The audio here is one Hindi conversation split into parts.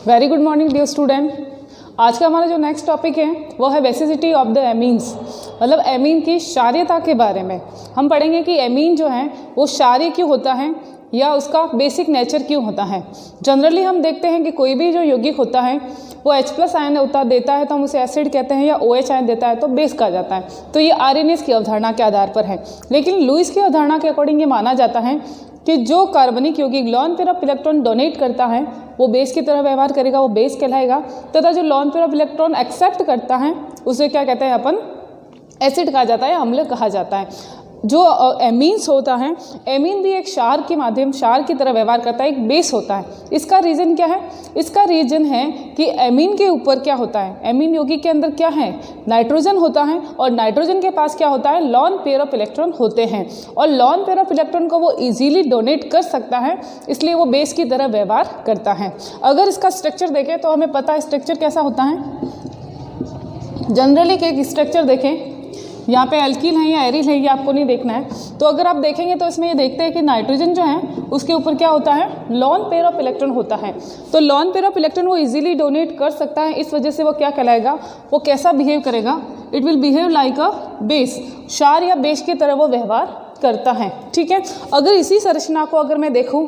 Very good morning dear student. आज का हमारा जो नेक्स्ट टॉपिक है वो है बेसिसिटी ऑफ द एमीन्स, मतलब एमीन की क्षारीयता के बारे में हम पढ़ेंगे कि एमीन जो है वो क्षारीय क्यों होता है या उसका बेसिक नेचर क्यों होता है। जनरली हम देखते हैं कि कोई भी जो यौगिक होता है वो H+ आयन देता है तो हम उसे एसिड कहते हैं, या OH आयन देता है तो बेस कहा जाता है। तो ये आर्यनेस की अवधारणा के आधार पर है, लेकिन लुईस की अवधारणा के अकॉर्डिंग ये माना जाता है कि जो कार्बनिक यौगिक loan pair of electron donate करता है वो बेस की तरह व्यवहार करेगा, वो बेस कहलाएगा, तथा जो lone pair of electron accept करता है उसे क्या कहते हैं अपन, एसिड कहा जाता है, अम्ल कहा जाता है। जो एमीन्स होता है, एमीन भी एक क्षार के माध्यम क्षार की तरह व्यवहार करता है, एक बेस होता है। इसका रीज़न क्या है? इसका रीज़न है कि एमीन के ऊपर क्या होता है, एमीन यौगिक के अंदर क्या है, नाइट्रोजन होता है, और नाइट्रोजन के पास क्या होता है, लोन पेयर ऑफ इलेक्ट्रॉन होते हैं, और लोन पेयर ऑफ इलेक्ट्रॉन को वो इजीली डोनेट कर सकता है, इसलिए वो बेस की तरह व्यवहार करता है। अगर इसका स्ट्रक्चर देखें तो हमें पता है स्ट्रक्चर कैसा होता है। जनरली के स्ट्रक्चर देखें, यहाँ पे एल्किल है या एरिल है ये आपको नहीं देखना है। तो अगर आप देखेंगे तो इसमें ये देखते हैं कि नाइट्रोजन जो है उसके ऊपर क्या होता है, लोन पेयर ऑफ इलेक्ट्रॉन होता है। तो लोन पेयर ऑफ इलेक्ट्रॉन वो इजीली डोनेट कर सकता है, इस वजह से वो क्या कहलाएगा, वो कैसा बिहेव करेगा, it will behave like a base, क्षार या बेस की तरह वो व्यवहार करता है। ठीक है, अगर इसी संरचना को अगर मैं देखूँ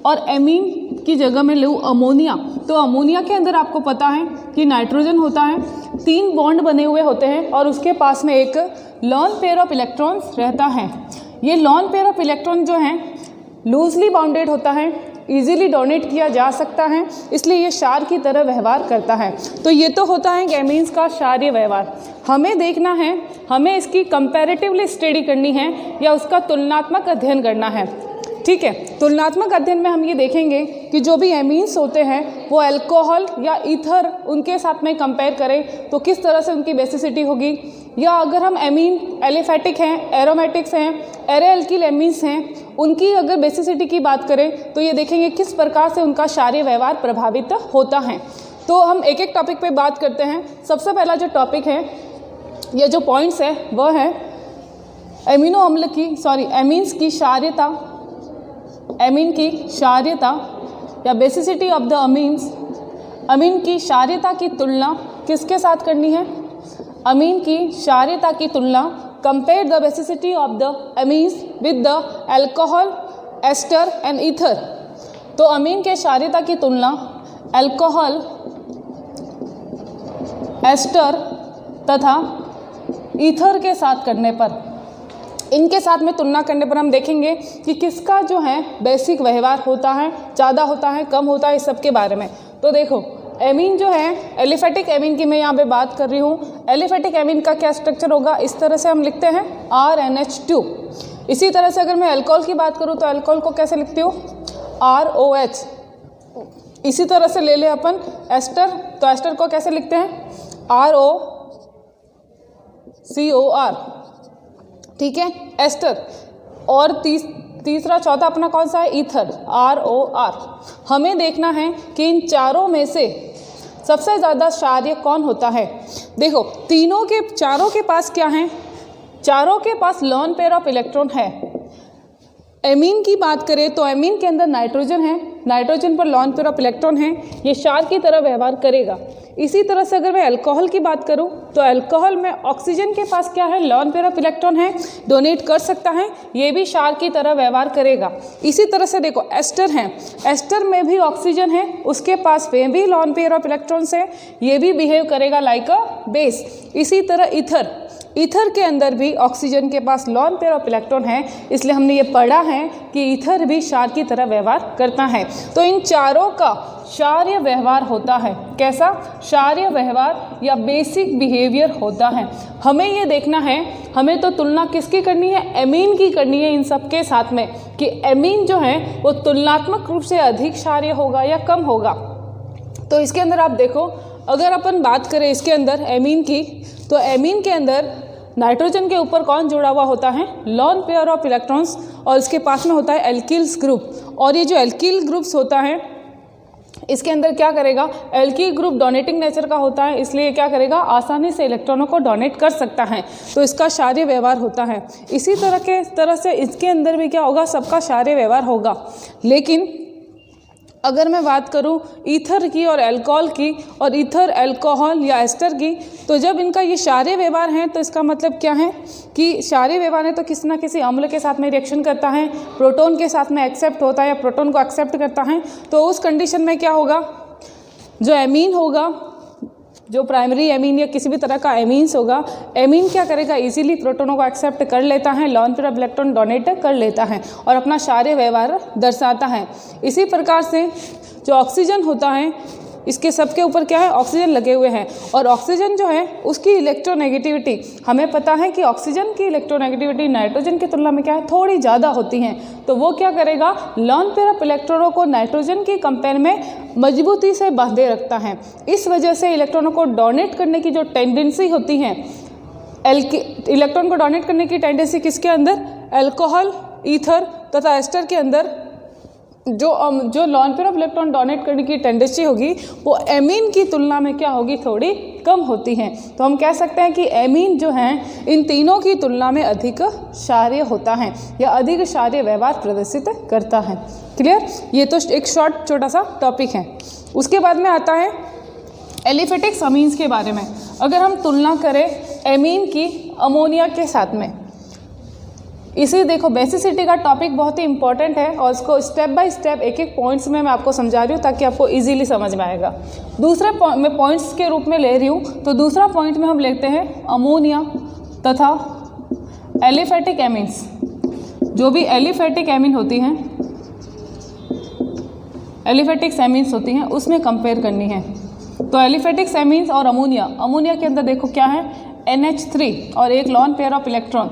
और एमीन की जगह में लूँ अमोनिया, तो अमोनिया के अंदर आपको पता है कि नाइट्रोजन होता है, 3 बॉन्ड बने हुए होते हैं और उसके पास में एक लोन पेयर ऑफ इलेक्ट्रॉन्स रहता है। ये लोन पेयर ऑफ इलेक्ट्रॉन जो है लूजली बाउंडेड होता है, इजीली डोनेट किया जा सकता है, इसलिए ये क्षार की तरह व्यवहार करता है। तो ये तो होता है कि एमीन्स का क्षारीय व्यवहार। हमें देखना है, हमें इसकी कंपैरेटिवली स्टडी करनी है या उसका तुलनात्मक अध्ययन करना है। ठीक है, तुलनात्मक अध्ययन में हम ये देखेंगे कि जो भी एमीन्स होते हैं वो अल्कोहल या ईथर उनके साथ में कंपेयर करें तो किस तरह से उनकी बेसिसिटी होगी, या अगर हम एमीन एलिफेटिक हैं, एरोमेटिक्स हैं, एरे एल्किल एमीन्स हैं, उनकी अगर बेसिसिटी की बात करें तो ये देखेंगे किस प्रकार से उनका क्षारीय व्यवहार प्रभावित होता है। तो हम एक एक टॉपिक पे बात करते हैं। सबसे पहला जो टॉपिक है, ये जो पॉइंट्स है वह है एमीन्स की क्षारीयता, एमीन की क्षारीयता या बेसिसिटी ऑफ द अमीन्स। अमीन की क्षारीयता की तुलना किसके साथ करनी है, अमीन की क्षारीयता की तुलना, compare the basicity of the amines with the alcohol, ester and ether. तो अमीन के क्षारीयता की तुलना अल्कोहल, एस्टर तथा ईथर के साथ करने पर, इनके साथ में तुलना करने पर हम देखेंगे कि किसका जो है बेसिक व्यवहार होता है, ज़्यादा होता है, कम होता है, इस सब के बारे में। तो देखो एमीन जो है, एलिफेटिक एमीन की मैं यहाँ पे बात कर रही हूँ। एलिफेटिक एमीन का क्या स्ट्रक्चर होगा, इस तरह से हम लिखते हैं RNH2। इसी तरह से अगर मैं अल्कोहल की बात करूँ तो अल्कोहल को कैसे लिखती हूँ, ROH। इसी तरह से ले ले अपन एस्टर, तो एस्टर को कैसे लिखते हैं, ROCOR। ठीक है, एस्टर। और तीसरा चौथा अपना कौन सा है, ईथर, ROR। हमें देखना है कि इन चारों में से सबसे ज़्यादा क्षारीय कौन होता है। देखो चारों के पास क्या है, चारों के पास लोन पेयर ऑफ इलेक्ट्रॉन है। एमीन की बात करें तो एमीन के अंदर नाइट्रोजन है, नाइट्रोजन पर लोन पेयर ऑफ इलेक्ट्रॉन है, ये क्षार की तरह व्यवहार करेगा। इसी तरह से अगर मैं अल्कोहल की बात करूं तो अल्कोहल में ऑक्सीजन के पास क्या है, लोन पेयर ऑफ इलेक्ट्रॉन है, डोनेट कर सकता है, ये भी क्षार की तरह व्यवहार करेगा। इसी तरह से देखो एस्टर है, एस्टर में भी ऑक्सीजन है, उसके पास में भी लोन पेयर ऑफ इलेक्ट्रॉन्स है, ये भी बिहेव करेगा लाइक अ बेस। इसी तरह ईथर, ईथर के अंदर भी ऑक्सीजन के पास लोन पेयर ऑफ इलेक्ट्रॉन है, इसलिए हमने ये पढ़ा है कि ईथर भी क्षार की तरह व्यवहार करता है। तो इन चारों का क्षारीय व्यवहार होता है, कैसा, क्षारीय व्यवहार या बेसिक बिहेवियर होता है। हमें ये देखना है, हमें तो तुलना किसकी करनी है, एमीन की करनी है इन सब के साथ में, कि एमीन जो है वो तुलनात्मक रूप से अधिक क्षारीय होगा या कम होगा। तो इसके अंदर आप देखो, अगर अपन बात करें इसके अंदर एमीन की, तो एमीन के अंदर नाइट्रोजन के ऊपर कौन जुड़ा हुआ होता है, लोन पेयर ऑफ इलेक्ट्रॉन्स, और इसके पास में होता है एल्किल्स ग्रुप। और ये जो एल्किल ग्रुप्स होता है इसके अंदर क्या करेगा, एल्किल ग्रुप डोनेटिंग नेचर का होता है, इसलिए क्या करेगा, आसानी से इलेक्ट्रॉनों को डोनेट कर सकता है, तो इसका क्षारीय व्यवहार होता है। इसी तरह से इसके अंदर भी क्या होगा, सबका क्षारीय व्यवहार होगा। लेकिन अगर मैं बात करूं ईथर की और अल्कोहल की, और ईथर अल्कोहल या एस्टर की, तो जब इनका ये क्षारीय व्यवहार है तो इसका मतलब क्या है कि क्षारीय व्यवहार है तो किसी ना किसी अम्ल के साथ में रिएक्शन करता है, प्रोटॉन के साथ में एक्सेप्ट होता है या प्रोटॉन को एक्सेप्ट करता है, तो उस कंडीशन में क्या होगा, जो एमीन होगा, जो प्राइमरी एमीन या किसी भी तरह का एमीन्स होगा, एमीन क्या करेगा, इजीली प्रोटोनों को एक्सेप्ट कर लेता है, loan pair of electron donate कर लेता है और अपना क्षारीय व्यवहार दर्शाता है। इसी प्रकार से जो ऑक्सीजन होता है, इसके सबके ऊपर क्या है, ऑक्सीजन लगे हुए हैं, और ऑक्सीजन जो है उसकी इलेक्ट्रोनेगेटिविटी, हमें पता है कि ऑक्सीजन की इलेक्ट्रोनेगेटिविटी नाइट्रोजन की तुलना में क्या है, थोड़ी ज़्यादा होती है। तो वो क्या करेगा, लोन पेयर ऑफ इलेक्ट्रॉनों को नाइट्रोजन की कंपेयर में मजबूती से बांधे रखता है। इस वजह से इलेक्ट्रॉनों को डोनेट करने की जो टेंडेंसी होती है, इलेक्ट्रॉन को डोनेट करने की टेंडेंसी किसके अंदर, अल्कोहल, ईथर तथा एस्टर के अंदर जो lone pair of electron donate करने की टेंडेंसी होगी वो एमीन की तुलना में क्या होगी, थोड़ी कम होती है। तो हम कह सकते हैं कि एमीन जो है इन तीनों की तुलना में अधिक क्षारीय होता है या अधिक क्षारीय व्यवहार प्रदर्शित करता है। क्लियर, ये तो एक शॉर्ट छोटा सा टॉपिक है। उसके बाद में आता है एलिफेटिक अमीन्स के बारे में। अगर हम तुलना करें एमीन की अमोनिया के साथ में, इसी देखो बेसिसिटी का टॉपिक बहुत ही इंपॉर्टेंट है और उसको स्टेप बाय स्टेप एक एक पॉइंट्स में मैं आपको समझा रही हूँ ताकि आपको इजीली समझ में आएगा। दूसरे मैं पॉइंट्स के रूप में ले रही हूँ, तो दूसरा पॉइंट में हम लेते हैं अमोनिया तथा एलिफेटिक एमीन्स। जो भी एलिफेटिक एमीन होती हैं, एलिफेटिक एमीन्स होती हैं, उसमें कंपेयर करनी है। तो एलिफेटिक एमीन्स और अमोनिया के अंदर देखो क्या है, NH3 और एक loan pair of electron.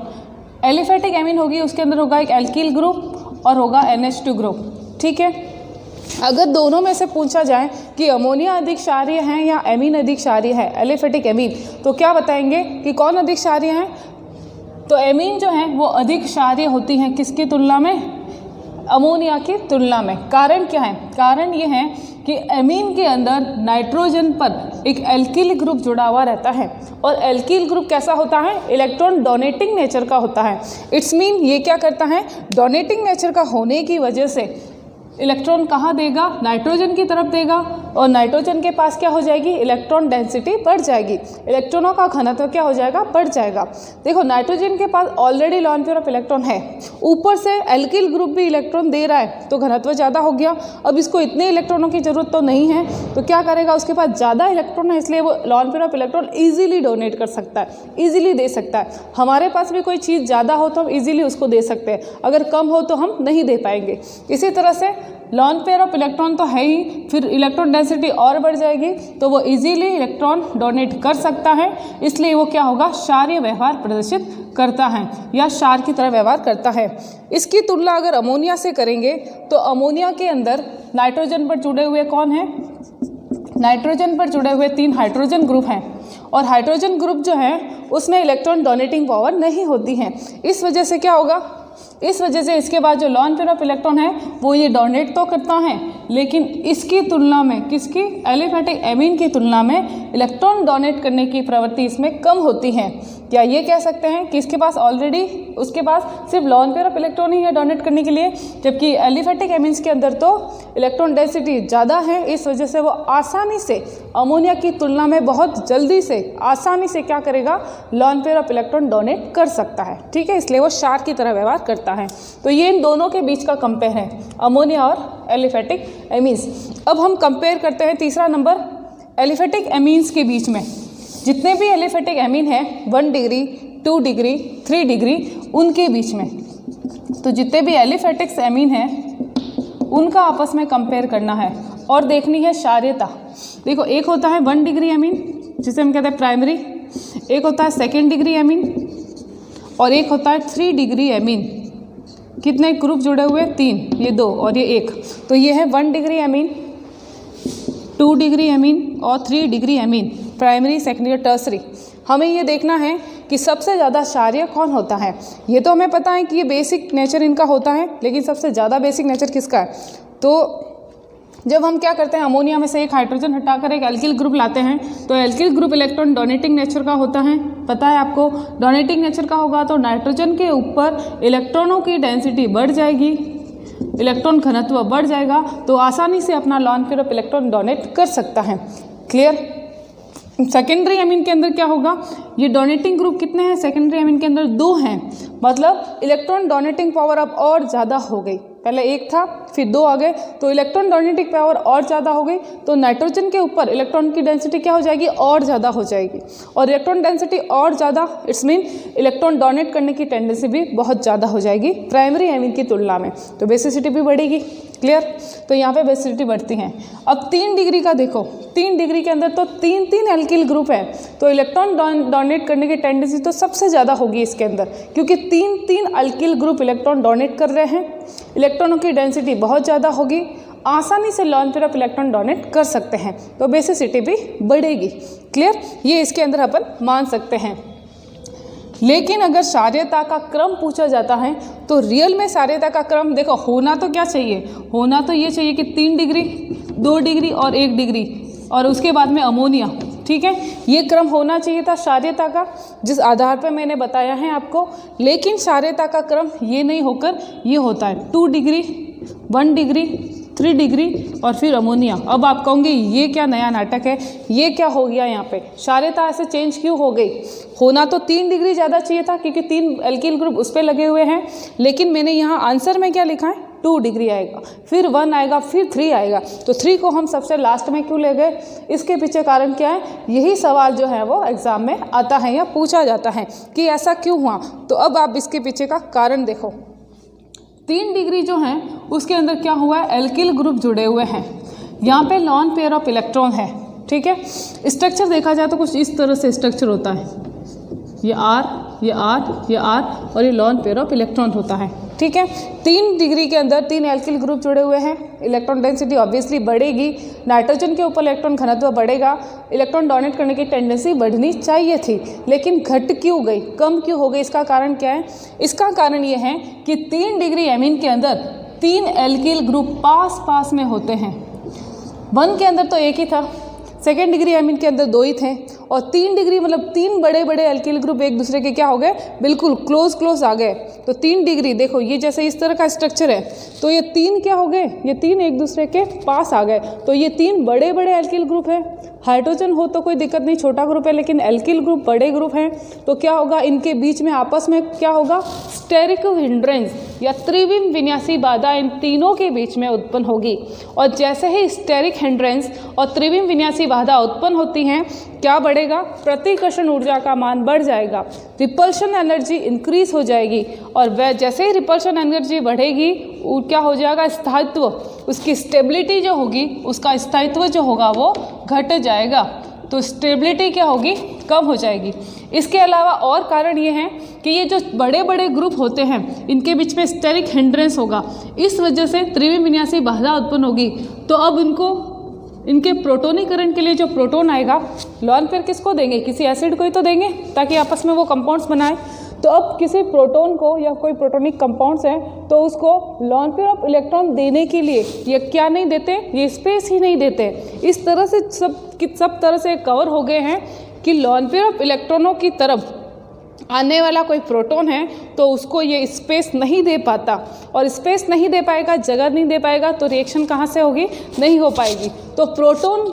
Aliphatic amine होगी, उसके अंदर होगा एक एल्किल ग्रुप और होगा NH2 ग्रुप। ठीक है, अगर दोनों में से पूछा जाए कि अमोनिया अधिक क्षारीय है या एमीन अधिक क्षारीय है, एलिफेटिक एमीन, तो क्या बताएंगे कि कौन अधिक क्षारीय है? तो एमीन जो है वो अधिक क्षारीय होती हैं किसकी तुलना में, अमोनिया की तुलना में। कारण क्या है? कारण ये है कि एमीन के अंदर नाइट्रोजन पर एक एल्किल ग्रुप जुड़ा हुआ रहता है और एल्किल ग्रुप कैसा होता है, इलेक्ट्रॉन डोनेटिंग नेचर का होता है। इट्स मीन ये क्या करता है, डोनेटिंग नेचर का होने की वजह से इलेक्ट्रॉन कहाँ देगा, नाइट्रोजन की तरफ देगा और नाइट्रोजन के पास क्या हो जाएगी, इलेक्ट्रॉन डेंसिटी बढ़ जाएगी, इलेक्ट्रॉनों का घनत्व क्या हो जाएगा, बढ़ जाएगा। देखो नाइट्रोजन के पास already lone pair of electron है, ऊपर से एल्किल ग्रुप भी इलेक्ट्रॉन दे रहा है तो घनत्व ज़्यादा हो गया। अब इसको इतने इलेक्ट्रॉनों की जरूरत तो नहीं है, तो क्या करेगा, उसके पास ज़्यादा इलेक्ट्रॉन है इसलिए वो loan pair of electron easily donate कर सकता है, ईजिली दे सकता है। हमारे पास भी कोई चीज़ ज़्यादा हो तो हम ईजिली उसको दे सकते हैं, अगर कम हो तो हम नहीं दे पाएंगे। इसी तरह से लोन पेयर ऑफ इलेक्ट्रॉन तो है ही, फिर इलेक्ट्रॉन डेंसिटी और बढ़ जाएगी तो वो इजीली इलेक्ट्रॉन डोनेट कर सकता है, इसलिए वो क्या होगा, क्षारीय व्यवहार प्रदर्शित करता है या क्षार की तरह व्यवहार करता है। इसकी तुलना अगर अमोनिया से करेंगे तो अमोनिया के अंदर नाइट्रोजन पर जुड़े हुए कौन है, नाइट्रोजन पर जुड़े हुए 3 हाइड्रोजन ग्रुप हैं और हाइड्रोजन ग्रुप जो है उसमें इलेक्ट्रॉन डोनेटिंग पावर नहीं होती है। इस वजह से क्या होगा, इस वजह से इसके बाद जो लोन पेयर ऑफ इलेक्ट्रॉन है वो ये डोनेट तो करता है, लेकिन इसकी तुलना में किसकी, एलिफेटिक एमीन की तुलना में इलेक्ट्रॉन डोनेट करने की प्रवृत्ति इसमें कम होती है। क्या ये कह सकते हैं कि इसके पास ऑलरेडी उसके पास सिर्फ लोन पेयर ऑफ इलेक्ट्रॉन ही है डोनेट करने के लिए, जबकि एलिफेटिक एमीन्स के अंदर तो इलेक्ट्रॉन डेंसिटी ज़्यादा है, इस वजह से वो आसानी से अमोनिया की तुलना में बहुत जल्दी से आसानी से क्या करेगा, loan pair of electron donate कर सकता है। ठीक है, इसलिए वो क्षार की तरह व्यवहार करता है। तो ये इन दोनों के बीच का कंपेयर है, अमोनिया और एलिफेटिक एमीन्स। अब हम कंपेयर करते हैं तीसरा नंबर एलिफेटिक एमीन्स के बीच में। जितने भी एलिफेटिक एमीन है 1 डिग्री 2 डिग्री 3 डिग्री उनके बीच में, तो जितने भी एलिफेटिक्स एमीन हैं उनका आपस में कंपेयर करना है और देखनी है क्षारीयता। देखो एक होता है 1 डिग्री एमीन जिसे हम कहते हैं प्राइमरी, एक होता है 2nd डिग्री एमीन और एक होता है 3 डिग्री एमीन। कितने ग्रुप जुड़े हुए, 3, ये 2 और ये 1। तो ये है 1 डिग्री एमीन, 2 डिग्री एमीन और 3 डिग्री एमीन, प्राइमरी, सेकेंडरी और टर्सरी। हमें ये देखना है कि सबसे ज़्यादा क्षारीय कौन होता है। ये तो हमें पता है कि ये बेसिक नेचर इनका होता है, लेकिन सबसे ज़्यादा बेसिक नेचर किसका है। तो जब हम क्या करते हैं, अमोनिया में से एक हाइड्रोजन हटाकर एक एल्किल ग्रुप लाते हैं, तो alkyl group electron donating nature का होता है, पता है आपको। डोनेटिंग नेचर का होगा तो नाइट्रोजन के ऊपर इलेक्ट्रॉनों की डेंसिटी बढ़ जाएगी, इलेक्ट्रॉन घनत्व बढ़ जाएगा तो आसानी से अपना lone pair of electron donate कर सकता है। क्लियर। सेकेंडरी एमीन के अंदर क्या होगा, ये डोनेटिंग ग्रुप कितने हैं, सेकेंडरी एमीन के अंदर 2 हैं, मतलब इलेक्ट्रॉन डोनेटिंग पावर अब और ज़्यादा हो गई। पहले 1 था फिर 2 आ गए तो इलेक्ट्रॉन डोनेटिंग पावर और ज़्यादा हो गई, तो नाइट्रोजन के ऊपर इलेक्ट्रॉन की डेंसिटी क्या हो जाएगी, और ज़्यादा हो जाएगी। और इलेक्ट्रॉन डेंसिटी और ज़्यादा इट्स मीन इलेक्ट्रॉन डोनेट करने की टेंडेंसी भी बहुत ज़्यादा हो जाएगी प्राइमरी एमीन की तुलना में, तो बेसिसिटी भी बढ़ेगी। क्लियर। तो यहाँ पे बेसिसिटी बढ़ती हैं। अब 3 डिग्री का देखो, 3 डिग्री के अंदर तो 3 एल्किल ग्रुप है, तो इलेक्ट्रॉन डोनेट करने की टेंडेंसी तो सबसे ज़्यादा होगी इसके अंदर, क्योंकि 3 अल्किल ग्रुप इलेक्ट्रॉन डोनेट कर रहे हैं, इलेक्ट्रॉनों की डेंसिटी बहुत ज़्यादा होगी, आसानी से lone pair of electron donate कर सकते हैं, तो बेसिसिटी भी बढ़ेगी। क्लियर। ये इसके अंदर अपन मान सकते हैं। लेकिन अगर क्षारीयता का क्रम पूछा जाता है तो रियल में क्षारीयता का क्रम देखो होना तो क्या चाहिए, होना तो ये चाहिए कि 3 डिग्री, 2 डिग्री और 1 डिग्री, और उसके बाद में अमोनिया। ठीक है, ये क्रम होना चाहिए था क्षारीयता का, जिस आधार पर मैंने बताया है आपको। लेकिन क्षारीयता का क्रम ये नहीं होकर ये होता है 2 डिग्री, 1 डिग्री, 3 डिग्री और फिर अमोनिया। अब आप कहोगे ये क्या नया नाटक है, ये क्या हो गया, यहाँ पे क्षारीयता ऐसे चेंज क्यों हो गई। होना तो 3 डिग्री ज़्यादा चाहिए था क्योंकि 3 एल्किल ग्रुप उस पर लगे हुए हैं, लेकिन मैंने यहाँ आंसर में क्या लिखा है, 2 डिग्री आएगा, फिर 1 आएगा, फिर 3 आएगा। तो 3 को हम सबसे लास्ट में क्यों ले गए, इसके पीछे कारण क्या है, यही सवाल जो है वो एग्ज़ाम में आता है या पूछा जाता है कि ऐसा क्यों हुआ। तो अब आप इसके पीछे का कारण देखो। 3 डिग्री जो है उसके अंदर क्या हुआ है, एल्किल ग्रुप जुड़े हुए हैं, यहाँ पे लॉन पेयर ऑफ इलेक्ट्रॉन है। ठीक है, स्ट्रक्चर देखा जाए तो कुछ इस तरह से स्ट्रक्चर होता है, ये R, ये R, ये R और ये लॉन पेयर ऑफ इलेक्ट्रॉन होता है। ठीक है, 3 डिग्री के अंदर 3 एल्किल ग्रुप जुड़े हुए हैं, इलेक्ट्रॉन डेंसिटी ऑब्वियसली बढ़ेगी, नाइट्रोजन के ऊपर इलेक्ट्रॉन घनत्व बढ़ेगा, इलेक्ट्रॉन डोनेट करने की टेंडेंसी बढ़नी चाहिए थी, लेकिन घट क्यों गई, कम क्यों हो गई, इसका कारण क्या है। इसका कारण ये है कि 3 डिग्री एमीन के अंदर 3 एल्किल ग्रुप पास पास में होते हैं। 1 के अंदर तो 1 ही था, सेकेंड डिग्री एमीन के अंदर 2 ही थे, और 3 डिग्री मतलब 3 बड़े बड़े एल्किल ग्रुप एक दूसरे के क्या हो गए, बिल्कुल क्लोज आ गए। तो 3 डिग्री देखो, ये जैसे इस तरह का स्ट्रक्चर है, तो ये 3 क्या हो गए, ये 3 एक दूसरे के पास आ गए, तो ये 3 बड़े बड़े एल्किल ग्रुप है। हाइड्रोजन हो तो कोई दिक्कत नहीं, छोटा ग्रुप है, लेकिन एल्किल ग्रुप बड़े ग्रुप हैं, तो क्या होगा, इनके बीच में आपस में क्या होगा, स्टेरिक हिंड्रेंस या त्रिविम विन्यासी बाधा इन तीनों के बीच में उत्पन्न होगी। और जैसे ही स्टेरिक हिंड्रेंस और त्रिविम विन्यासी बाधा उत्पन्न होती हैं, क्या बढ़ेगा, प्रतिकर्षण ऊर्जा का मान बढ़ जाएगा, रिपल्शन एनर्जी इंक्रीज हो जाएगी, और वह जैसे ही रिपल्शन एनर्जी बढ़ेगी क्या हो जाएगा, स्थायित्व, उसकी स्टेबिलिटी जो होगी, उसका स्थायित्व जो होगा वो घट जाएगा, तो स्टेबिलिटी क्या होगी, कम हो जाएगी। इसके अलावा और कारण ये हैं कि ये जो बड़े बड़े ग्रुप होते हैं इनके बीच में स्टेरिक हिंड्रेंस होगा, इस वजह से त्रिविम विन्यासी बाधा उत्पन्न होगी। तो अब इनके प्रोटोनीकरण के लिए जो प्रोटोन आएगा, लॉन पेयर किसको देंगे, किसी एसिड को ही तो देंगे ताकि आपस में वो कंपाउंड्स बनाए। तो अब किसी प्रोटोन को या कोई प्रोटोनिक कंपाउंड्स हैं तो उसको लॉन पेयर ऑफ इलेक्ट्रॉन देने के लिए ये क्या नहीं देते, ये स्पेस ही नहीं देते। इस तरह से सब तरह से कवर हो गए हैं कि लॉन पेयर ऑफ इलेक्ट्रॉनों की तरफ आने वाला कोई प्रोटॉन है तो उसको ये स्पेस नहीं दे पाता, और स्पेस नहीं दे पाएगा, जगह नहीं दे पाएगा, तो रिएक्शन कहाँ से होगी, नहीं हो पाएगी। तो प्रोटॉन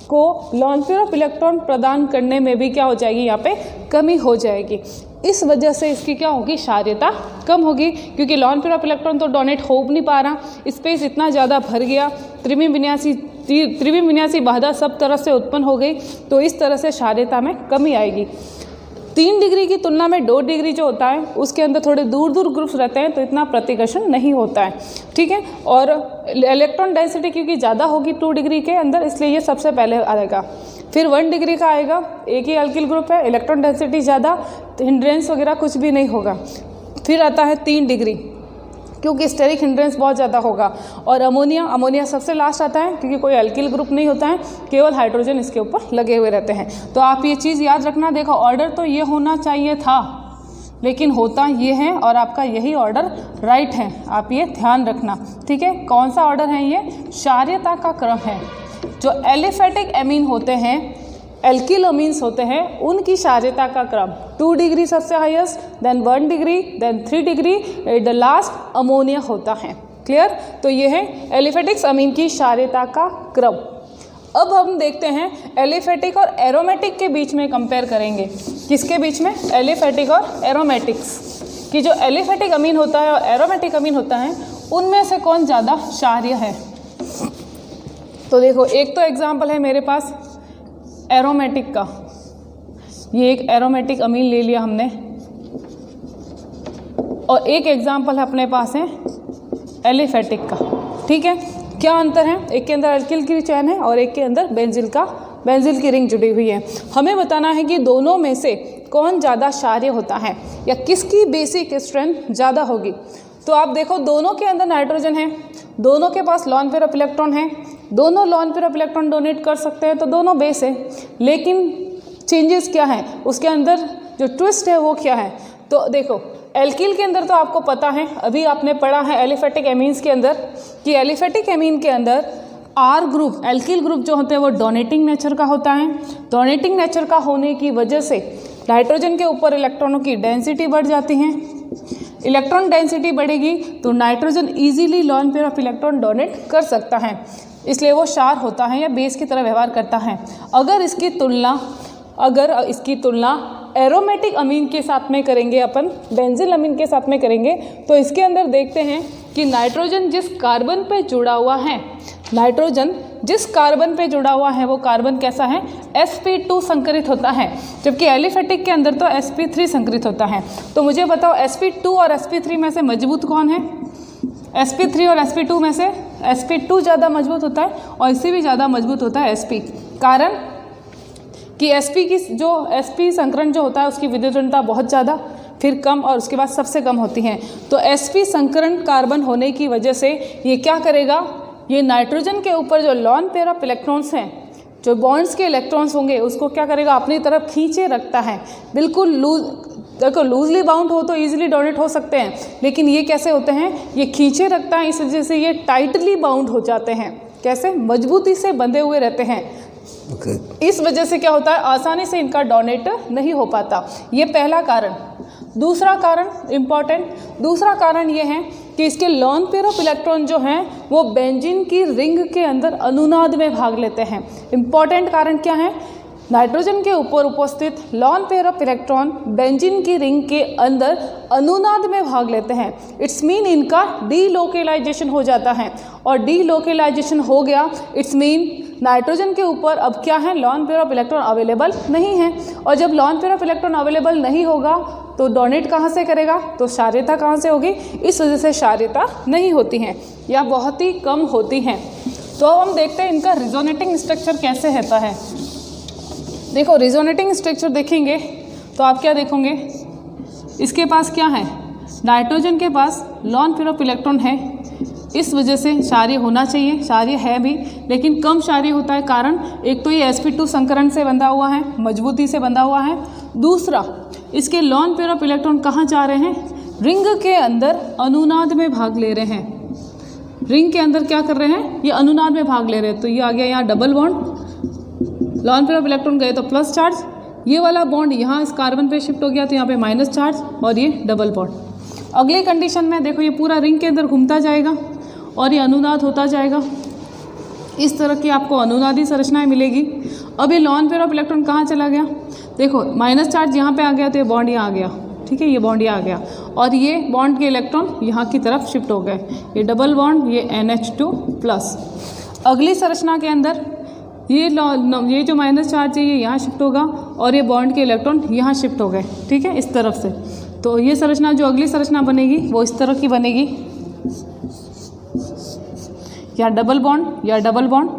को लॉन पेयर ऑफ इलेक्ट्रॉन प्रदान करने में भी क्या हो जाएगी, यहाँ पे कमी हो जाएगी। इस वजह से इसकी क्या होगी, क्षारीयता कम होगी, क्योंकि लॉन पेयर ऑफ इलेक्ट्रॉन तो डोनेट हो नहीं पा रहा, स्पेस इतना ज़्यादा भर गया, त्रिविम विन्यासी बाधा सब तरह से उत्पन्न हो गई, तो इस तरह से क्षारीयता में कमी आएगी। 3 डिग्री की तुलना में 2 डिग्री जो होता है उसके अंदर थोड़े दूर ग्रुप्स रहते हैं, तो इतना प्रतिकर्षण नहीं होता है। ठीक है, और इलेक्ट्रॉन डेंसिटी क्योंकि ज़्यादा होगी 2 डिग्री के अंदर, इसलिए ये सबसे पहले आएगा। फिर 1 डिग्री का आएगा, एक ही एल्किल ग्रुप है, इलेक्ट्रॉन डेंसिटी ज़्यादा, हिंड्रेंस वगैरह कुछ भी नहीं होगा। फिर आता है 3 डिग्री, क्योंकि स्टेरिक हिंड्रेंस बहुत ज़्यादा होगा, और अमोनिया सबसे लास्ट आता है क्योंकि कोई एल्किल ग्रुप नहीं होता है, केवल हाइड्रोजन इसके ऊपर लगे हुए रहते हैं। तो आप ये चीज़ याद रखना, देखो ऑर्डर तो ये होना चाहिए था लेकिन होता ये है, और आपका यही ऑर्डर राइट है, आप ये ध्यान रखना। ठीक है, कौन सा ऑर्डर है ये, क्षारीयता का क्रम है। जो एलिफेटिक एमीन होते हैं, एल्किल अमीन्स होते हैं, उनकी क्षारीयता का क्रम 2 डिग्री सबसे highest, then 1 degree, then 3 degree, at the last ammonia होता है। क्लियर। तो ये है एलिफेटिक्स अमीन की क्षारीयता का क्रम। अब हम देखते हैं एलिफेटिक और एरोमेटिक के बीच में कंपेयर करेंगे। किसके बीच में? एलिफेटिक और एरोमेटिक्स कि जो एलिफेटिक अमीन होता है और एरोमेटिक अमीन होता है उनमें से कौन ज़्यादा क्षारीय है। तो देखो, एक तो एग्जाम्पल है मेरे पास एरोमेटिक का, ये एक एरोमेटिक अमीन ले लिया हमने, और एक एग्जाम्पल है अपने पास है एलिफेटिक का। ठीक है, क्या अंतर है? एक के अंदर अल्किल की चैन है और एक के अंदर बेंजिल की रिंग जुड़ी हुई है। हमें बताना है कि दोनों में से कौन ज़्यादा क्षारीय होता है या किसकी बेसिक स्ट्रेंथ ज़्यादा होगी। तो आप देखो, दोनों के अंदर नाइट्रोजन है, दोनों के पास लॉन पेयर ऑफ इलेक्ट्रॉन है, दोनों lone pair of electron donate कर सकते हैं, तो दोनों बेस है। लेकिन चेंजेस क्या है, उसके अंदर जो ट्विस्ट है वो क्या है? तो देखो, एल्किल के अंदर तो आपको पता है, अभी आपने पढ़ा है एलिफेटिक एमीन्स के अंदर कि एलिफेटिक एमीन के अंदर आर ग्रुप, एल्किल ग्रुप जो होते हैं वो डोनेटिंग नेचर का होता है। डोनेटिंग नेचर का होने की वजह से नाइट्रोजन के ऊपर इलेक्ट्रॉनों की डेंसिटी बढ़ जाती है। इलेक्ट्रॉन डेंसिटी बढ़ेगी तो nitrogen easily lone pair of electron donate कर सकता है, इसलिए वो क्षार होता है या बेस की तरह व्यवहार करता है। अगर इसकी तुलना एरोमेटिक अमीन के साथ में करेंगे, अपन बेंजिल अमीन के साथ में करेंगे, तो इसके अंदर देखते हैं कि नाइट्रोजन जिस कार्बन पे जुड़ा हुआ है वो कार्बन कैसा है? sp2 संकरित होता है, जबकि एलिफेटिक के अंदर तो sp3 संकरित होता है। तो मुझे बताओ sp2 और sp3 में से मजबूत कौन है? sp3 और sp2 में से sp2 ज़्यादा मजबूत होता है और इससे भी ज़्यादा मजबूत होता है sp। कारण कि sp संकरण जो होता है उसकी विद्युत ऋणता बहुत ज़्यादा, फिर कम और उसके बाद सबसे कम होती हैं। तो sp संकरण कार्बन होने की वजह से ये क्या करेगा, ये नाइट्रोजन के ऊपर जो लॉन पेयर ऑफ इलेक्ट्रॉन्स हैं, जो बॉन्ड्स के इलेक्ट्रॉन्स होंगे, उसको क्या करेगा, अपनी तरफ खींचे रखता है। बिल्कुल लूजली बाउंड हो तो ईजिली डोनेट हो सकते हैं, लेकिन ये कैसे होते हैं, ये खींचे रखता है, इस वजह से ये टाइटली बाउंड हो जाते हैं। कैसे? मजबूती से बंधे हुए रहते हैं। इस वजह से क्या होता है, आसानी से इनका डोनेट नहीं हो पाता। ये पहला कारण। दूसरा कारण इम्पॉर्टेंट, दूसरा कारण ये है कि इसके लॉन पेयर ऑफ इलेक्ट्रॉन जो हैं वो बेंजीन की रिंग के अंदर अनुनाद में भाग लेते हैं। इम्पॉर्टेंट कारण क्या है? नाइट्रोजन के ऊपर उपस्थित lone pair of electron benzene की रिंग के अंदर अनुनाद में भाग लेते हैं। इट्स मीन इनका डीलोकेलाइजेशन हो जाता है, और डीलोकेलाइजेशन हो गया इट्स मीन नाइट्रोजन के ऊपर अब क्या है, lone pair of electron available नहीं है। और जब lone pair of electron available नहीं होगा तो डोनेट कहाँ से करेगा, तो क्षारीयता कहाँ से होगी? इस वजह से क्षारीयता नहीं होती है या बहुत ही कम होती हैं। तो अब हम देखते हैं इनका रिजोनेटिंग स्ट्रक्चर कैसे रहता है। देखो, रिजोनेटिंग स्ट्रक्चर देखेंगे तो आप क्या देखोगे, इसके पास क्या है, नाइट्रोजन के पास लॉन पेयर ऑफ इलेक्ट्रॉन है, इस वजह से क्षारीय होना चाहिए, क्षारीय है भी, लेकिन कम क्षारीय होता है। कारण एक तो ये sp2 संकरण से बंधा हुआ है, मजबूती से बंधा हुआ है। दूसरा, इसके लॉन पेयर ऑफ इलेक्ट्रॉन कहाँ जा रहे हैं, रिंग के अंदर अनुनाद में भाग ले रहे हैं। रिंग के अंदर क्या कर रहे हैं, ये अनुनाद में भाग ले रहे हैं। तो ये आ गया यहाँ double bond, lone pair of electron गए तो प्लस चार्ज, ये वाला बॉन्ड यहाँ इस कार्बन पे शिफ्ट हो गया तो यहाँ पे माइनस चार्ज, और ये डबल बॉन्ड। अगली कंडीशन में देखो, ये पूरा रिंग के अंदर घूमता जाएगा और ये अनुनाद होता जाएगा। इस तरह की आपको अनुनादी संरचनाएं मिलेगी। अब ये लॉन पेयर ऑफ इलेक्ट्रॉन कहाँ चला गया, देखो माइनस चार्ज यहाँ पे आ गया तो ये बॉन्ड यहाँ आ गया, ठीक है, ये बॉन्ड यहाँ आ गया, और ये बॉन्ड के इलेक्ट्रॉन यहाँ की तरफ शिफ्ट हो गए, ये डबल बॉन्ड, ये NH2+। अगली संरचना के अंदर ये जो माइनस चार्ज है ये यहाँ शिफ्ट होगा और ये बॉन्ड के इलेक्ट्रॉन यहाँ शिफ्ट हो गए, ठीक है, इस तरफ से। तो ये संरचना, जो अगली संरचना बनेगी वो इस तरह की बनेगी, या डबल बॉन्ड,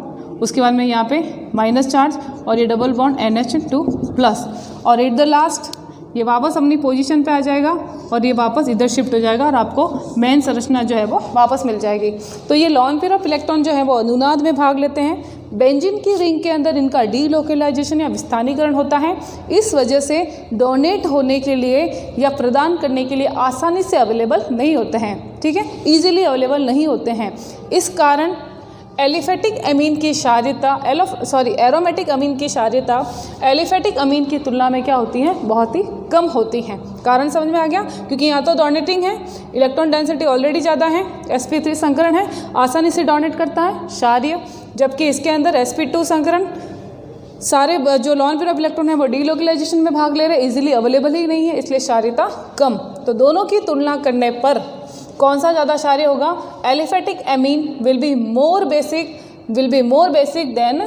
उसके बाद में यहाँ पे माइनस चार्ज और ये डबल बॉन्ड NH2+, और एट द लास्ट ये वापस अपनी पोजीशन पे आ जाएगा और ये वापस इधर शिफ्ट हो जाएगा और आपको मेन संरचना जो है वो वापस मिल जाएगी। तो ये लॉन पेयर ऑफ इलेक्ट्रॉन जो है वो अनुनाद में भाग लेते हैं। बेंजीन की रिंग के अंदर इनका डीलोकेलाइजेशन या विस्थानीकरण होता है, इस वजह से डोनेट होने के लिए या प्रदान करने के लिए आसानी से अवेलेबल नहीं होते हैं, ठीक है, ईजिली अवेलेबल नहीं होते हैं। इस कारण एलिफेटिक अमीन की क्षारीयता एरोमेटिक अमीन की क्षारीयता एलिफेटिक अमीन की तुलना में क्या होती है, बहुत ही कम होती हैं। कारण समझ में आ गया, क्योंकि यहाँ तो डोनेटिंग है, इलेक्ट्रॉन डेंसिटी ऑलरेडी ज़्यादा है, sp3 संकरण है, आसानी से डोनेट करता है क्षारीय, जबकि इसके अंदर sp2 संकरण सारे जो लॉन पेयर ऑफ इलेक्ट्रॉन है वो डीलोकलाइजेशन में भाग ले रहे हैं, इजीली अवेलेबल ही नहीं है, इसलिए क्षारीयता कम। तो दोनों की तुलना करने पर कौन सा ज़्यादा क्षारीय होगा? Aliphatic amine will be more basic than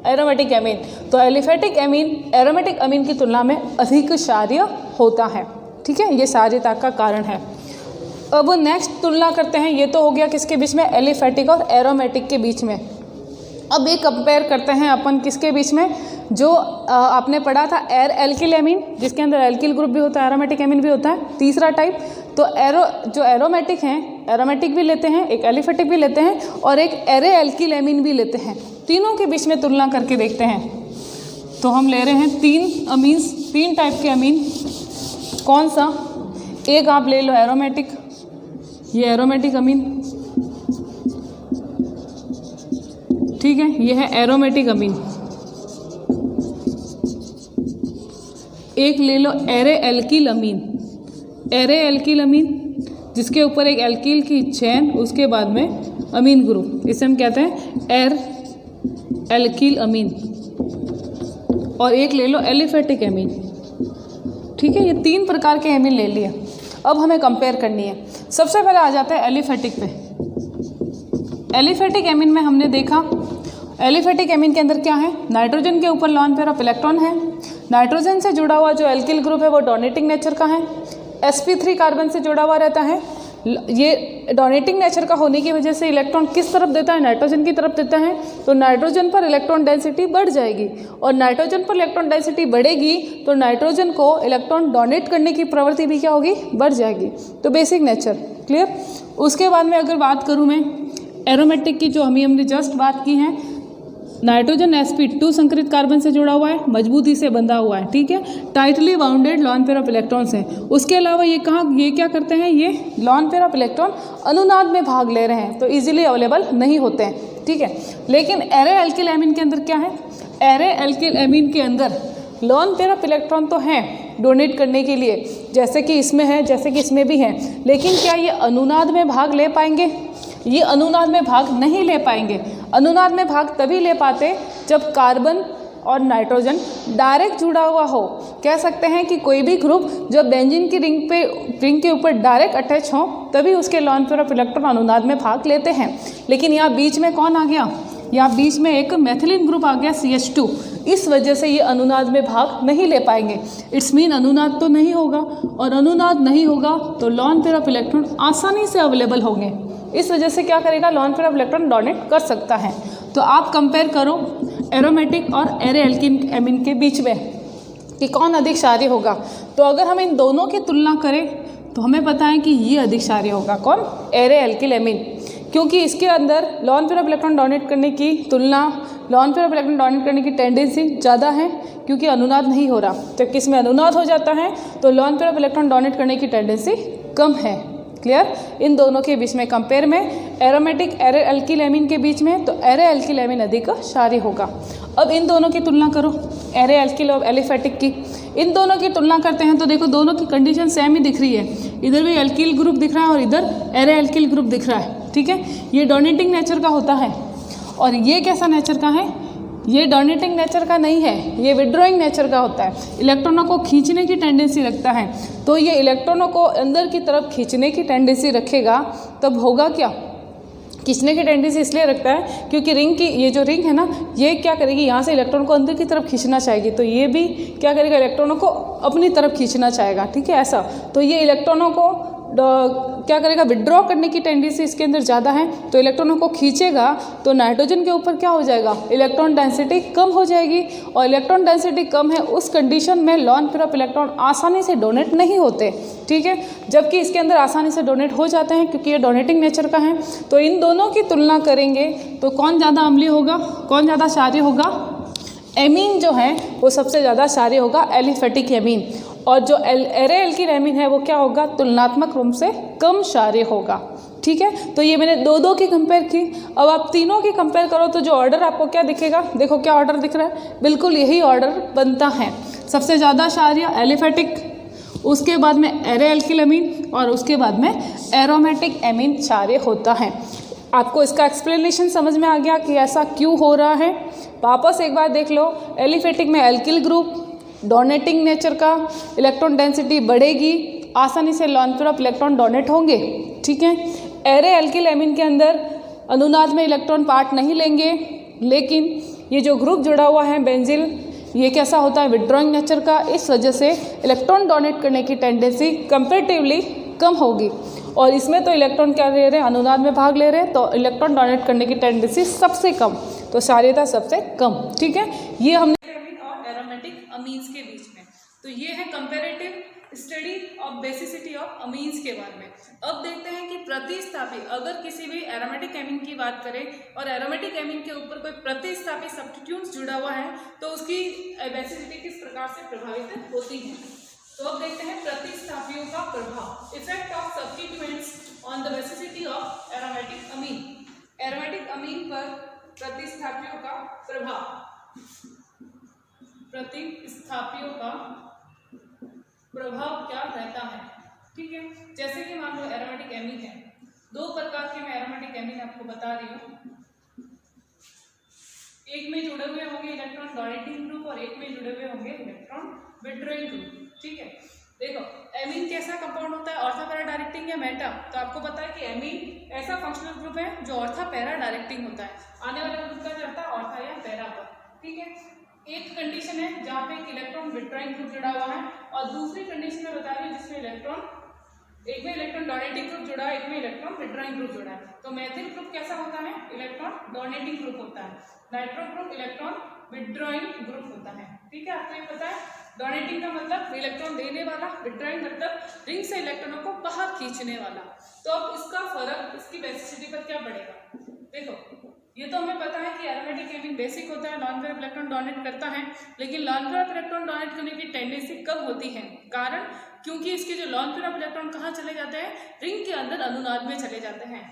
aromatic amine. तो एलिफेटिक अमीन एरोमेटिक अमीन की तुलना में अधिक क्षारीय होता है। ठीक है, ये क्षारीयता का कारण है। अब नेक्स्ट तुलना करते हैं, ये तो हो गया किसके बीच में, एलिफेटिक और एरोमेटिक के बीच में। अब ये कंपेयर करते हैं अपन किसके बीच में, जो आपने पढ़ा था एर एल्किल एमीन, जिसके अंदर एल्किल ग्रुप भी होता है, एरोमेटिक एमीन भी होता है, तीसरा टाइप। तो जो एरोमेटिक हैं, एरोमेटिक भी लेते हैं, एक एलिफेटिक भी लेते हैं और एक एरे एल्किल एमीन भी लेते हैं। तीनों के बीच में तुलना करके देखते हैं। तो हम ले रहे हैं 3 अमीन्स, 3 टाइप के अमीन। कौन सा? एक आप ले लो एरोमेटिक, ये एरोमेटिक अमीन, ठीक है, ये है एरोमेटिक अमीन। एक ले लो एरे एल्किल अमीन, एरे एल्किल अमीन जिसके ऊपर एक एल्किल की चेन, उसके बाद में अमीन ग्रुप, इसे हम कहते हैं एर एल्किल अमीन। और एक ले लो एलिफेटिक अमीन। ठीक है, ये 3 प्रकार के अमीन ले लिए। अब हमें कंपेयर करनी है। सबसे पहले आ जाता है एलिफेटिक पे। एलिफेटिक एमीन में हमने देखा, एलिफेटिक एमीन के अंदर क्या है, नाइट्रोजन के ऊपर लॉन पेयर ऑफ इलेक्ट्रॉन है। नाइट्रोजन से जुड़ा हुआ जो एल्किल ग्रुप है वो डोनेटिंग नेचर का है, sp3 कार्बन से जुड़ा हुआ रहता है। ये डोनेटिंग नेचर का होने की वजह से इलेक्ट्रॉन किस तरफ देता है, नाइट्रोजन की तरफ देता है। तो नाइट्रोजन पर इलेक्ट्रॉन डेंसिटी बढ़ जाएगी, और नाइट्रोजन पर इलेक्ट्रॉन डेंसिटी बढ़ेगी तो नाइट्रोजन को इलेक्ट्रॉन डोनेट करने की प्रवृत्ति भी क्या होगी, बढ़ जाएगी। तो बेसिक नेचर क्लियर। उसके बाद में अगर बात करूँ मैं एरोमेटिक की, जो हमने जस्ट बात की है, नाइट्रोजन sp2 संकरित कार्बन से जुड़ा हुआ है, मजबूती से बंधा हुआ है, ठीक है, tightly bounded lone pair of electrons है। उसके अलावा ये क्या करते हैं, ये लॉन पेयर ऑफ इलेक्ट्रॉन अनुनाद में भाग ले रहे हैं, तो इजीली अवेलेबल नहीं होते हैं, ठीक है। लेकिन एरे एल्किल एमीन के अंदर क्या है, एरे एल्किल एमीन के अंदर लॉन पेयर ऑफ इलेक्ट्रॉन तो हैं डोनेट करने के लिए, जैसे कि इसमें है, जैसे कि इसमें भी है, लेकिन क्या ये अनुनाद में भाग ले पाएंगे? ये अनुनाद में भाग नहीं ले पाएंगे। अनुनाद में भाग तभी ले पाते जब कार्बन और नाइट्रोजन डायरेक्ट जुड़ा हुआ हो। कह सकते हैं कि कोई भी ग्रुप जब बेंजीन की रिंग के ऊपर डायरेक्ट अटैच हो तभी उसके लॉन पेयर ऑफ इलेक्ट्रॉन अनुनाद में भाग लेते हैं। लेकिन यहाँ बीच में कौन आ गया, यहाँ बीच में एक मेथिलीन ग्रुप आ गया CH2, इस वजह से ये अनुनाद में भाग नहीं ले पाएंगे। इट्स मीन अनुनाद तो नहीं होगा, और अनुनाद नहीं होगा तो लॉन पेयर ऑफ इलेक्ट्रॉन आसानी से अवेलेबल होंगे। इस वजह से क्या करेगा, lone pair of electron donate कर सकता है। तो आप कंपेयर करो एरोमेटिक और एरे एल्किल एमीन के बीच में कि कौन अधिक क्षारीय होगा। तो अगर हम इन दोनों की तुलना करें तो हमें पता है कि ये अधिक क्षारीय होगा। कौन? एरे एल्किल एमीन, क्योंकि इसके अंदर lone pair of electron donate करने की तुलना, lone pair of electron donate करने की टेंडेंसी ज़्यादा है, क्योंकि अनुनाद नहीं हो रहा। जबकि इसमें अनुनाद हो जाता है तो lone pair of electron donate करने की टेंडेंसी कम है। क्लियर। इन दोनों के बीच में कंपेयर में एरोमेटिक एरे एल्किल एमीन के बीच में, तो एरे एल्किल एमीन अधिक क्षारीय होगा। अब इन दोनों की तुलना करो, एरे एल्किल और एलिफेटिक की। इन दोनों की तुलना करते हैं तो देखो दोनों की कंडीशन सेम ही दिख रही है। इधर भी एल्किल ग्रुप दिख रहा है और इधर एरे एल्किल ग्रुप दिख रहा है, ठीक है। ये डोनेटिंग नेचर का होता है, और ये कैसा नेचर का है, ये डोनेटिंग नेचर का नहीं है, ये विड्रॉइंग नेचर का होता है। इलेक्ट्रॉनों को खींचने की टेंडेंसी रखता है, तो ये इलेक्ट्रॉनों को अंदर की तरफ खींचने की टेंडेंसी रखेगा, तब होगा क्या, खींचने की टेंडेंसी इसलिए रखता है क्योंकि रिंग की, ये जो रिंग है ना, ये क्या करेगी, यहाँ से इलेक्ट्रॉन को अंदर की तरफ खींचना चाहेगी, तो ये भी क्या करेगा, इलेक्ट्रॉनों को अपनी तरफ खींचना चाहेगा, ठीक है, ऐसा। तो ये इलेक्ट्रॉनों को क्या करेगा, विड्रॉ करने की टेंडेंसी इसके अंदर ज़्यादा है, तो इलेक्ट्रॉनों को खींचेगा, तो नाइट्रोजन के ऊपर क्या हो जाएगा, इलेक्ट्रॉन डेंसिटी कम हो जाएगी, और इलेक्ट्रॉन डेंसिटी कम है उस कंडीशन में लॉन पेयर ऑफ इलेक्ट्रॉन आसानी से डोनेट नहीं होते, ठीक है। जबकि इसके अंदर आसानी से डोनेट हो जाते हैं क्योंकि ये डोनेटिंग नेचर का है। तो इन दोनों की तुलना करेंगे तो कौन ज़्यादा अम्लीय होगा, कौन ज़्यादा क्षारीय होगा, एमीन जो है वो सबसे ज़्यादा क्षारीय होगा, एलिफेटिक एमीन। और जो एरे एल्किल एमीन है वो क्या होगा, तुलनात्मक रूप से कम क्षारीय होगा। ठीक है। तो ये मैंने दो दो की कंपेयर की। अब आप तीनों की कंपेयर करो तो जो ऑर्डर आपको क्या दिखेगा, देखो क्या ऑर्डर दिख रहा है, बिल्कुल यही ऑर्डर बनता है। सबसे ज़्यादा शारिया एलिफेटिक, उसके बाद में एरे एल्किल अमीन और उसके बाद में एरोमेटिक एमीन क्षारीय होता है। आपको इसका एक्सप्लेनेशन समझ में आ गया कि ऐसा क्यों हो रहा है। वापस एक बार देख लो, एलिफेटिक में एल्किल ग्रुप डोनेटिंग नेचर का, इलेक्ट्रॉन डेंसिटी बढ़ेगी, आसानी से lone pair of electron donate होंगे, ठीक है। एरे एल्किल एमीन के अंदर अनुनाद में इलेक्ट्रॉन पार्ट नहीं लेंगे, लेकिन ये जो ग्रुप जुड़ा हुआ है बेंजिल, ये कैसा होता है, विड्रॉइंग नेचर का, इस वजह से इलेक्ट्रॉन डोनेट करने की टेंडेंसी कंपेरेटिवली कम होगी। और इसमें तो इलेक्ट्रॉन क्या ले रहे हैं, अनुनाद में भाग ले रहे हैं, तो इलेक्ट्रॉन डोनेट करने की टेंडेंसी सबसे कम, तो क्षारीयता सबसे कम, ठीक है। ये हमने और एरोमेटिक अमीन्स के बीच में, तो ये है comparative study of basicity of amines के बारे में। अब देखते हैं कि प्रतिस्थापी, अगर किसी भी एरोमेटिक एमीन की बात करें और एरोमेटिक एमीन के ऊपर कोई प्रतिस्थापी सब्स्टिट्यूट्स जुड़ा हुआ है तो उसकी बेसिसिटी किस प्रकार से प्रभावित होती है। तो अब देखते हैं प्रतिस्थापियों का प्रभाव, effect of substituents on the basicity of aromatic amine. Aromatic amine पर प्रतिस्थापियों का प्रभाव, प्रतिस्थापियों का प्रभाव क्या रहता है, ठीक है। जैसे कि मान लो एरोमेटिक एमीन है, दो प्रकार के मैं एरोमेटिक एमीन आपको बता रही हूँ। एक में जुड़े हुए होंगे इलेक्ट्रॉन डोनेटिंग ग्रुप और एक में जुड़े हुए होंगे इलेक्ट्रॉन विड्रॉइंग ग्रुप, ठीक है। देखो एमीन कैसा कंपाउंड होता है, ऑर्थो पैरा डायरेक्टिंग या मेटा। तो आपको पता है कि एमीन ऐसा फंक्शनल ग्रुप है जो ऑर्थो पैरा डायरेक्टिंग होता है, आने वाले ग्रुप का चलता है ऑर्थो या पैरा पर, ठीक है। एक कंडीशन है जहाँ पे एक इलेक्ट्रॉन विड्रॉइंग ग्रुप जुड़ा हुआ है और दूसरी कंडीशन में बता रही हूँ जिसमें एक में इलेक्ट्रॉन डोनेटिंग ग्रुप जुड़ा है, एक में इलेक्ट्रॉन विड्रॉइंग ग्रुप जुड़ा है। तो मेथिल ग्रुप कैसा होता है, इलेक्ट्रॉन डोनेटिंग ग्रुप होता है। Nitro group electron withdrawing group होता है, ठीक है। आपको ये पता है, डोनेटिंग का मतलब इलेक्ट्रॉन देने वाला, विड्रॉइंग मतलब रिंग से इलेक्ट्रॉनों को बाहर खींचने वाला। तो अब इसका फर्क इसकी बेसिसिटी पर क्या पड़ेगा, देखो ये तो हमें पता है कि एरोमेटिक एमीन बेसिक होता है, lone pair of electron donate करता है, लेकिन lone pair of electron donate करने की टेंडेंसी कम होती है। कारण क्योंकि इसके जो लॉन पेयर ऑफ इलेक्ट्रॉन कहाँ चले जाते हैं, रिंग के अंदर अनुनाद में चले जाते हैं।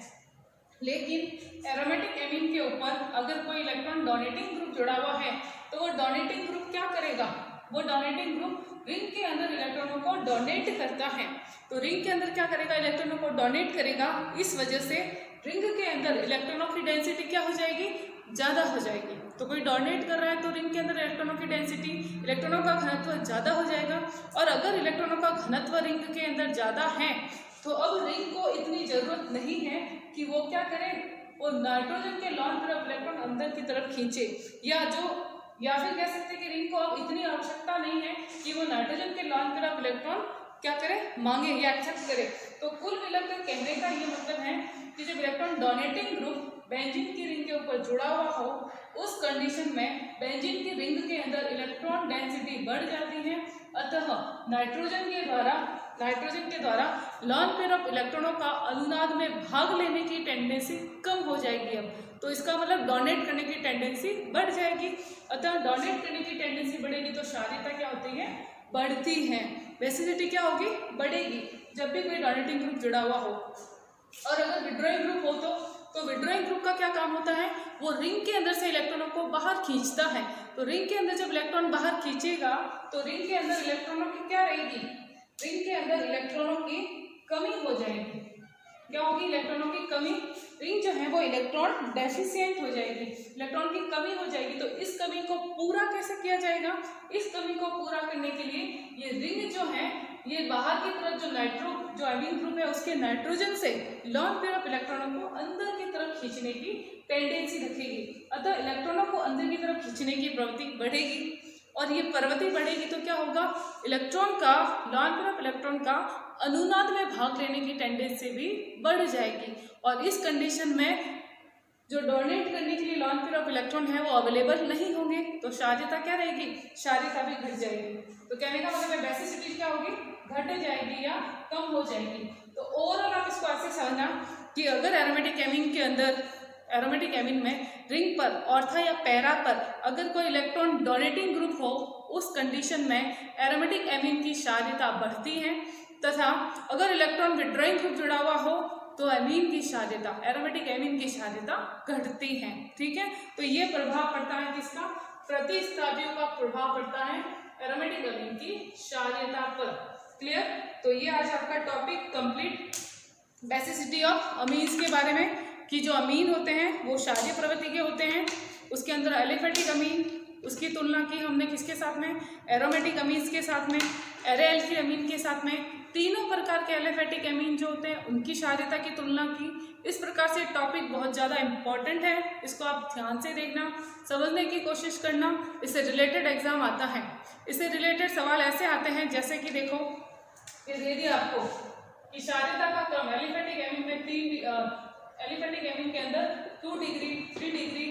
लेकिन एरोमेटिक एमीन के ऊपर अगर कोई इलेक्ट्रॉन डोनेटिंग ग्रुप जुड़ा हुआ है तो वो डोनेटिंग ग्रुप क्या करेगा, वो डोनेटिंग ग्रुप रिंग के अंदर इलेक्ट्रॉनों को डोनेट करता है। तो रिंग के अंदर क्या करेगा, इलेक्ट्रॉनों को डोनेट करेगा। इस वजह से रिंग के अंदर इलेक्ट्रॉनों की डेंसिटी क्या हो जाएगी, ज़्यादा हो जाएगी। तो कोई डोनेट कर रहा है तो रिंग के अंदर इलेक्ट्रॉनों की डेंसिटी, इलेक्ट्रॉनों का घनत्व ज़्यादा हो जाएगा। और अगर इलेक्ट्रॉनों का घनत्व रिंग के अंदर ज़्यादा है तो अब रिंग को इतनी ज़रूरत नहीं है कि वो क्या करे, वो नाइट्रोजन के लॉन पेयर ऑफ इलेक्ट्रॉन अंदर की तरफ खींचे, या फिर कह सकते हैं कि रिंग को अब इतनी आवश्यकता नहीं है कि वो नाइट्रोजन के लॉन पेयर ऑफ इलेक्ट्रॉन क्या करे, मांगे या एक्सेप्ट करे। तो कुल मिलाकर कहने का ये मतलब है कि जब इलेक्ट्रॉन डोनेटिंग ग्रुप बेंजीन की रिंग के ऊपर जुड़ा हुआ हो, उस कंडीशन में बेंजीन की रिंग के अंदर इलेक्ट्रॉन डेंसिटी बढ़ जाती है। अतः नाइट्रोजन के द्वारा लॉन पेयर ऑफ इलेक्ट्रॉनों का अनुनाद में भाग लेने की टेंडेंसी कम हो जाएगी। अब तो इसका मतलब डोनेट करने की टेंडेंसी बढ़ जाएगी। अतः डोनेट करने की टेंडेंसी बढ़ेगी तो क्षारीयता क्या होती है, बढ़ती है। बेसिसिटी क्या होगी, बढ़ेगी जब भी कोई डोनेटिंग ग्रुप जुड़ा हुआ हो। और अगर विड्रॉइंग ग्रुप हो तो विड्रॉइंग ग्रुप का क्या काम होता है, वो रिंग के अंदर से इलेक्ट्रॉनों को बाहर खींचता है। तो रिंग के अंदर जब इलेक्ट्रॉन बाहर खींचेगा तो रिंग के अंदर इलेक्ट्रॉनों की क्या रहेगी, रिंग के अंदर इलेक्ट्रॉनों की कमी हो जाएगी। क्या होगी, इलेक्ट्रॉनों की कमी, रिंग जो है वो इलेक्ट्रॉन डेफिशिएंट हो जाएगी, इलेक्ट्रॉन की कमी हो जाएगी। तो इस कमी को पूरा कैसे किया जाएगा, इस कमी को पूरा करने के लिए ये रिंग जो है ये बाहर की तरफ जो एमीन ग्रुप है उसके नाइट्रोजन से लॉन पेयर ऑफ इलेक्ट्रॉनों को अंदर की तरफ खींचने की टेंडेंसी रखेगी। अतः इलेक्ट्रॉनों को अंदर की तरफ खींचने की प्रवृत्ति बढ़ेगी और ये प्रवृत्ति बढ़ेगी तो क्या होगा, इलेक्ट्रॉन का लॉन पेयर ऑफ इलेक्ट्रॉन का अनुनाद में भाग लेने की टेंडेंसी भी बढ़ जाएगी। और इस कंडीशन में जो डोनेट करने के लिए लॉन पेयर ऑफ इलेक्ट्रॉन है वो अवेलेबल नहीं होंगे तो क्षारीयता क्या रहेगी, क्षारीयता भी घट जाएगी। तो कहने का मतलब है बेसिसिटी क्या होगी, घट जाएगी या कम हो जाएगी। तो ओवरऑल आप इसको ऐसे समझना कि अगर एरोमेटिक एमीन में रिंग पर ऑर्थो या पैरा पर अगर कोई इलेक्ट्रॉन डोनेटिंग ग्रुप हो, उस कंडीशन में एरोमेटिक एमीन की क्षारीयता बढ़ती है। तथा अगर इलेक्ट्रॉन विड्रॉइंग ग्रुप जुड़ा हुआ हो तो अमीन की क्षारीयता, एरोमेटिक अमीन की क्षारीयता घटती है। ठीक है, तो ये प्रभाव पड़ता है किसका, प्रतिस्थापियों का प्रभाव पड़ता है एरोमेटिक अमीन की क्षारीयता पर। क्लियर, तो ये आज आपका topic complete, basicity of amines के बारे में, कि जो अमीन होते हैं वो क्षारीय प्रवृत्ति के होते हैं। उसके अंदर एलिफेटिक अमीन, उसकी तुलना की हमने किसके साथ में, एरोमेटिक अमीन्स के साथ में, एरे-एल्किल अमीन के साथ में। तीनों प्रकार के एलिफेटिक अमीन जो होते हैं उनकी क्षारीयता की तुलना की। इस प्रकार से टॉपिक बहुत ज़्यादा इंपॉर्टेंट है, इसको आप ध्यान से देखना, समझने की कोशिश करना। इससे रिलेटेड एग्जाम आता है, इससे रिलेटेड सवाल ऐसे आते हैं जैसे कि देखो ये दे दिया आपको कि क्षारीयता का क्रम एलिफेटिक अमीन में एलिफेटिक अमीन के अंदर 2 degree, 3 degree,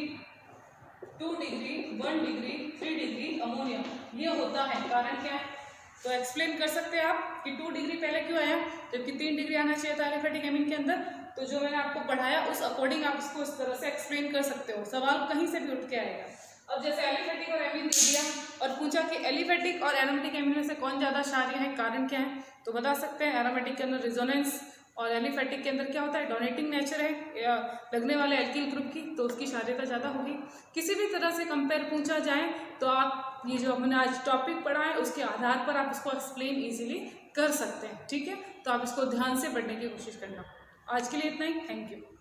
2 degree, 1 degree, 3 degree ammonia, ये होता है। कारण क्या है, तो एक्सप्लेन कर सकते हैं आप कि 2 डिग्री पहले क्यों आया, जबकि 3 डिग्री आना चाहिए था एलिफेटिक अमीन के अंदर। तो जो मैंने आपको पढ़ाया उस अकॉर्डिंग आप इसको इस तरह से एक्सप्लेन कर सकते हो, सवाल कहीं से भी उठ के आएगा। अब जैसे एलिफेटिक और अमीन दे दिया और पूछा कि एलिफेटिक और एरोमेटिक अमीन में से कौन ज़्यादा क्षारीय है, कारण क्या है, तो बता सकते हैं एरोमेटिक के अंदर रिजोनेंस और एलिफेटिक के अंदर क्या होता है, डोनेटिंग नेचर है या लगने वाले एल्किल ग्रुप की, तो उसकी क्षारीयता ज़्यादा होगी। किसी भी तरह से कंपेयर पूछा जाए तो आप ये जो हमने आज टॉपिक पढ़ा है उसके आधार पर आप इसको एक्सप्लेन इजीली कर सकते हैं। ठीक है, तो आप इसको ध्यान से पढ़ने की कोशिश करना। आज के लिए इतना ही, थैंक यू।